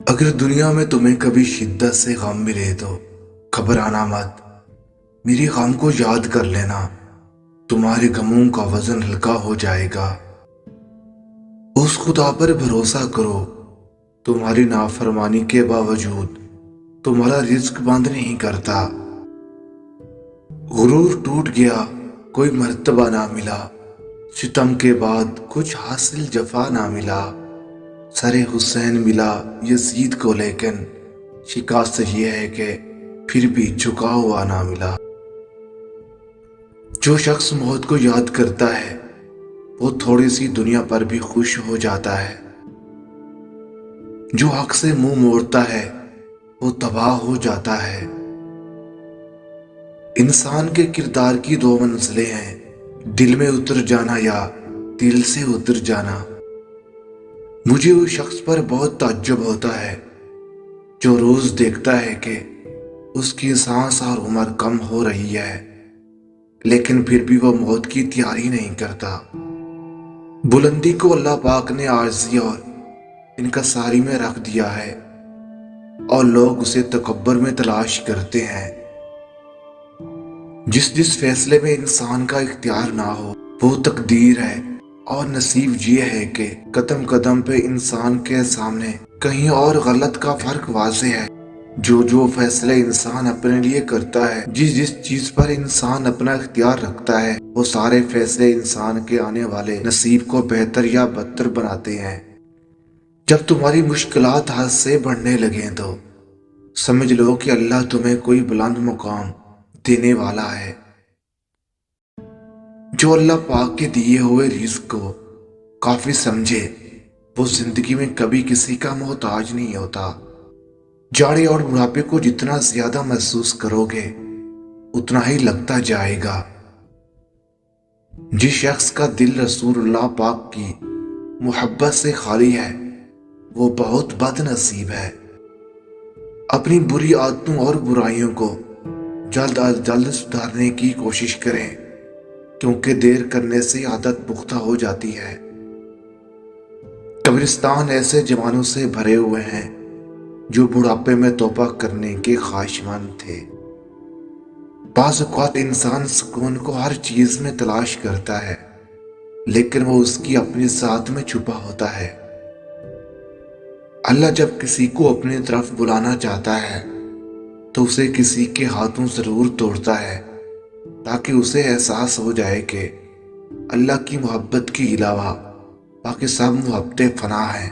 اگر دنیا میں تمہیں کبھی شدت سے غم ملے تو گھبرانا مت، میری غم کو یاد کر لینا، تمہارے غموں کا وزن ہلکا ہو جائے گا۔ اس خدا پر بھروسہ کرو، تمہاری نافرمانی کے باوجود تمہارا رزق بند نہیں کرتا۔ غرور ٹوٹ گیا، کوئی مرتبہ نہ ملا، ستم کے بعد کچھ حاصل جفا نہ ملا۔ سر حسین ملا یزید کو، لیکن شکست یہ ہے کہ پھر بھی جھکا ہوا نہ ملا۔ جو شخص موت کو یاد کرتا ہے وہ تھوڑی سی دنیا پر بھی خوش ہو جاتا ہے۔ جو حق سے منہ موڑتا ہے وہ تباہ ہو جاتا ہے۔ انسان کے کردار کی دو منزلیں ہیں، دل میں اتر جانا یا دل سے اتر جانا۔ مجھے اس شخص پر بہت تعجب ہوتا ہے جو روز دیکھتا ہے کہ اس کی سانس اور عمر کم ہو رہی ہے، لیکن پھر بھی وہ موت کی تیاری نہیں کرتا۔ بلندی کو اللہ پاک نے عاجزی اور انکساری میں رکھ دیا ہے، اور لوگ اسے تکبر میں تلاش کرتے ہیں۔ جس فیصلے میں انسان کا اختیار نہ ہو وہ تقدیر ہے، اور نصیب یہ ہے کہ قدم قدم پہ انسان کے سامنے کہیں اور غلط کا فرق واضح ہے۔ جو فیصلے انسان اپنے لیے کرتا ہے، جس چیز پر انسان اپنا اختیار رکھتا ہے، وہ سارے فیصلے انسان کے آنے والے نصیب کو بہتر یا بدتر بناتے ہیں۔ جب تمہاری مشکلات حد سے بڑھنے لگیں تو سمجھ لو کہ اللہ تمہیں کوئی بلند مقام دینے والا ہے۔ جو اللہ پاک کے دیے ہوئے رزق کو کافی سمجھے وہ زندگی میں کبھی کسی کا محتاج نہیں ہوتا۔ جاڑے اور بڑھاپے کو جتنا زیادہ محسوس کرو گے اتنا ہی لگتا جائے گا۔ جس شخص کا دل رسول اللہ پاک کی محبت سے خالی ہے وہ بہت بد نصیب ہے۔ اپنی بری عادتوں اور برائیوں کو جلد از جلد سدھارنے کی کوشش کریں، کیونکہ دیر کرنے سے عادت پختہ ہو جاتی ہے۔ قبرستان ایسے جوانوں سے بھرے ہوئے ہیں جو بڑھاپے میں توبہ کرنے کے خواہشمند تھے۔ بعض اوقات انسان سکون کو ہر چیز میں تلاش کرتا ہے، لیکن وہ اس کی اپنی ذات میں چھپا ہوتا ہے۔ اللہ جب کسی کو اپنی طرف بلانا چاہتا ہے تو اسے کسی کے ہاتھوں ضرور توڑتا ہے، تاکہ اسے احساس ہو جائے کہ اللہ کی محبت کے علاوہ باقی سب محبتیں فنا ہیں۔